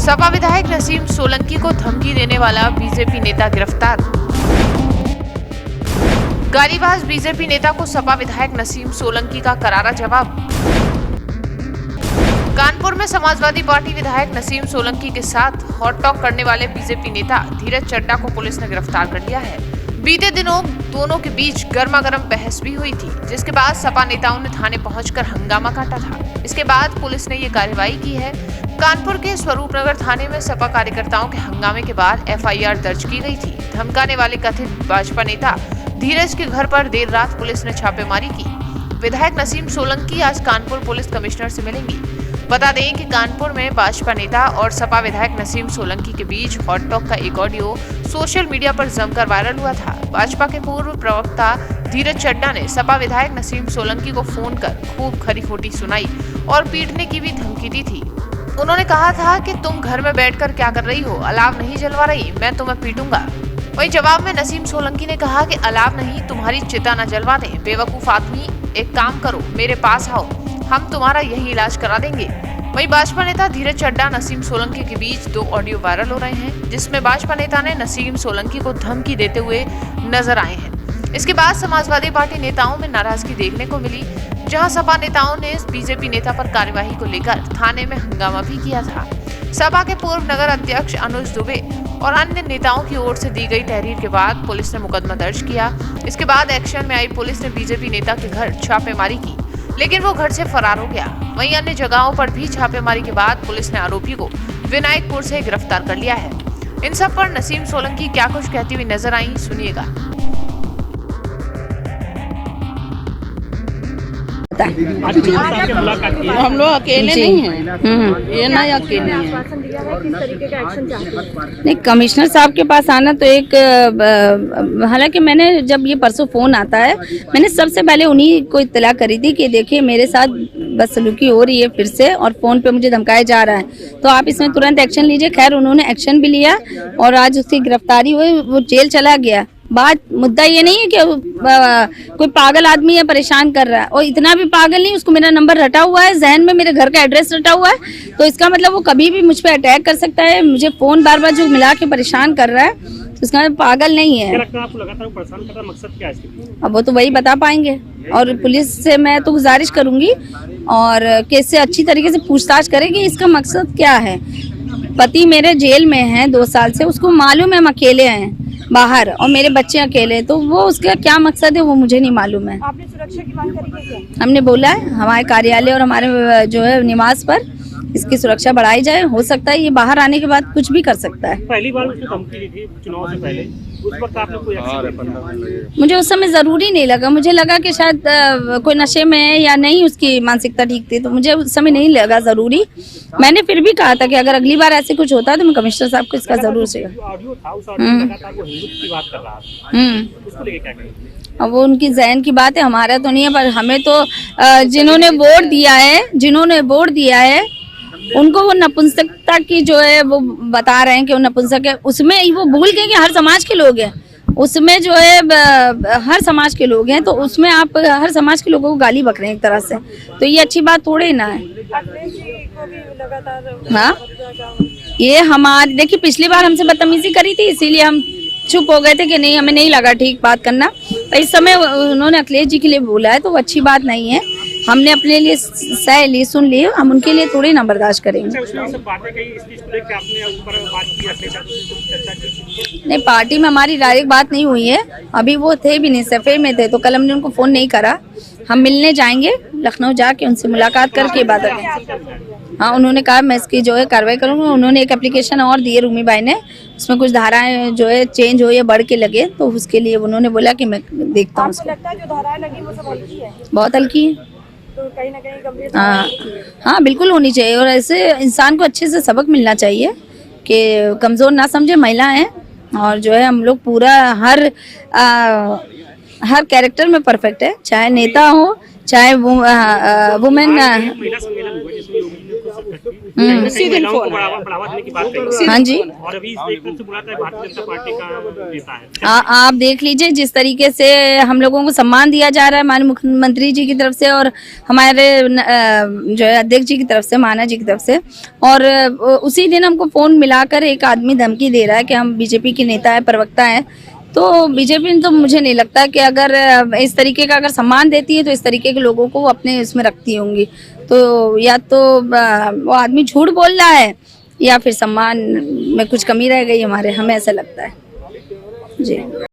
सपा विधायक नसीम सोलंकी को धमकी देने वाला बीजेपी नेता गिरफ्तार। गालीबाज बीजेपी नेता को सपा विधायक नसीम सोलंकी का करारा जवाब। कानपुर में समाजवादी पार्टी विधायक नसीम सोलंकी के साथ हॉट टॉक करने वाले बीजेपी नेता धीरज चड्डा को पुलिस ने गिरफ्तार कर लिया है। बीते दिनों दोनं के बीच गर्मागर्म बहस भी हुई थी, जिसके बाद सपा नेताओं ने थाने पहुंचकर हंगामा काटा था। इसके बाद पुलिस ने ये कार्रवाई की है। कानपुर के स्वरूपनगर थाने में सपा कार्यकर्ताओं के हंगामे के बाद एफआईआर दर्ज की गई थी। धमकाने वाले कथित भाजपा नेता धीरज के घर पर देर रात पुलिस ने छापेमारी की। विधायक नसीम सोलंकी आज कानपुर पुलिस कमिश्नर से मिलेंगी। बता दें कि कानपुर में भाजपा नेता और सपा विधायक नसीम सोलंकी के बीच हॉट टॉक का एक ऑडियो सोशल मीडिया पर जमकर वायरल हुआ था। भाजपा के पूर्व प्रवक्ता धीरज चड्डा ने सपा विधायक नसीम सोलंकी को फोन कर खूब खरी खोटी सुनाई और पीटने की भी धमकी दी थी। उन्होंने कहा था कि तुम घर में बैठकर क्या कर रही हो, अलाव नहीं जलवा रही, मैं तुम्हें पीटूंगा। वहीं जवाब में नसीम सोलंकी ने कहा कि अलाव नहीं, तुम्हारी चिता न जलवा दें, बेवकूफ आदमी, एक काम करो, मेरे पास आओ, हम तुम्हारा यही इलाज करा देंगे। वहीं भाजपा नेता धीरज चड्डा नसीम सोलंकी के बीच दो ऑडियो वायरल हो रहे हैं, जिसमें भाजपा नेता ने नसीम सोलंकी को धमकी देते हुए नजर आए हैं। इसके बाद समाजवादी पार्टी नेताओं में नाराजगी देखने को मिली, जहां सपा नेताओं ने बीजेपी नेता पर कार्यवाही को लेकर थाने में हंगामा भी किया था। सपा के पूर्व नगर अध्यक्ष अनुज दुबे और अन्य नेताओं की ओर से दी गई तहरीर के बाद पुलिस ने मुकदमा दर्ज किया। इसके बाद एक्शन में आई पुलिस ने बीजेपी नेता के घर छापेमारी की, लेकिन वो घर से फरार हो गया। वहीं अन्य जगहों पर भी छापेमारी के बाद पुलिस ने आरोपी को विनायकपुर से गिरफ्तार कर लिया है। इन सब पर नसीम सोलंकी क्या कुछ कहती हुई नजर आई, सुनिएगा। हम लोग अकेले नहीं हैं, ये ना अकेले हैं। नहीं, कमिश्नर साहब के पास आना तो एक, हालांकि मैंने जब ये परसों फोन आता है, मैंने सबसे पहले उन्हीं को इत्तला करी थी कि देखिए मेरे साथ बदसलूकी हो रही है फिर से और फोन पे मुझे धमकाया जा रहा है, तो आप इसमें तुरंत एक्शन लीजिए। खैर उन्होंने एक्शन भी लिया और आज उसकी गिरफ्तारी हुई, वो जेल चला गया। बात मुद्दा ये नहीं है कि कोई पागल आदमी है परेशान कर रहा है, और इतना भी पागल नहीं, उसको मेरा नंबर रटा हुआ है, जहन में मेरे घर का एड्रेस रटा हुआ है, तो इसका मतलब वो कभी भी मुझ पे अटैक कर सकता है। मुझे फोन बार बार जो मिला के परेशान कर रहा है, तो इसका मतलब पागल नहीं है। आपको लगातार परेशान कर रहा है, मकसद क्या है इसके? अब वो तो वही बता पाएंगे, और पुलिस से मैं तो गुजारिश करूंगी और केस से अच्छी तरीके से पूछताछ करेंगे इसका मकसद क्या है। पति मेरे जेल में है 2 साल से, उसको मालूम है हम अकेले हैं बाहर और मेरे बच्चे अकेले, तो वो उसका क्या मकसद है वो मुझे नहीं मालूम है। आपने सुरक्षा की मांग करी है क्या? हमने बोला है हमारे कार्यालय और हमारे जो है निवास पर इसकी सुरक्षा बढ़ाई जाए। हो सकता है ये बाहर आने के बाद कुछ भी कर सकता है। पहली बार उसको धमकी दी थी चुनाव से पहले, उस वक्त आपने कोई एक्शन? मुझे उस समय जरूरी नहीं लगा, मुझे लगा कि शायद कोई नशे में है या नहीं, उसकी मानसिकता ठीक थी, तो मुझे उस समय नहीं लगा जरूरी। मैंने फिर भी कहा था कि अगर अगली बार ऐसे कुछ होता है तो मैं कमिश्नर साहब को इसका जरूर से। अब वो उनकी जहन की बात है, हमारा तो नहीं है, पर हमें तो जिन्होंने वोट दिया है उनको वो नपुंसकता की जो है वो बता रहे हैं कि वो नपुंसक है, उसमें वो भूल गए कि हर समाज के लोग हैं, उसमें जो है हर समाज के लोग हैं, तो उसमें आप हर समाज के लोगों को गाली बक रहे हैं एक तरह से, तो ये अच्छी बात थोड़ी ना है। हाँ, ये हमारे देखिए पिछली बार हमसे बदतमीजी करी थी, इसीलिए हम चुप हो गए थे कि नहीं, हमें नहीं लगा ठीक बात करना। तो इस समय उन्होंने अखिलेश जी के लिए बोला है, तो वो अच्छी बात नहीं है। हमने अपने लिए सह ली, सुन ली, हम उनके लिए थोड़ी ना बर्दाश्त करेंगे। नहीं, पार्टी में हमारी डायरेक्ट बात नहीं हुई है, अभी वो थे भी नहीं, सफे में थे, तो कल हमने उनको फोन नहीं करा। हम मिलने जाएंगे लखनऊ, जाके उनसे मुलाकात करके बात करेंगे। हाँ, उन्होंने कहा मैं इसकी जो है कार्रवाई करूंगा। उन्होंने एक एप्लीकेशन और दी है रूमी बाई ने, उसमें कुछ धाराएं जो है चेंज हो या बढ़ के लगे, तो उसके लिए उन्होंने बोला कि मैं देखता हूँ। आपको लगता है जो धाराएं लगी वो सब हल्की है? बहुत हल्की है, तो कहीं ना कहीं गंभीर। हाँ बिल्कुल होनी चाहिए, और ऐसे इंसान को अच्छे से सबक मिलना चाहिए कि कमजोर ना समझे, महिला है और जो है हम लोग पूरा हर कैरेक्टर में परफेक्ट है, चाहे नेता हो चाहे वो वुमेन महिला सम्मेलन हुआ जिसमें योगी जी ने कुछ शिरकत की। कहीं ना कहीं महिलाओं को बढ़ावा देने की बात कही। हाँ जी, और अभी एक तरफ से बुलाता है भारतीय जनता पार्टी का नेता है। आप देख लीजिए जिस तरीके से हम लोगों को सम्मान दिया जा रहा है माननीय मुख्यमंत्री जी की तरफ से और हमारे जो है अध्यक्ष जी की तरफ से, माना जी की तरफ से, और उसी दिन हमको फोन मिलाकर एक आदमी धमकी दे रहा है कि हम बीजेपी के नेता है, प्रवक्ता है। तो बीजेपी ने तो मुझे नहीं लगता कि अगर इस तरीके का अगर सम्मान देती है तो इस तरीके के लोगों को वो अपने इसमें रखती होंगी। तो या तो वो आदमी झूठ बोल रहा है या फिर सम्मान में कुछ कमी रह गई हमें ऐसा लगता है जी।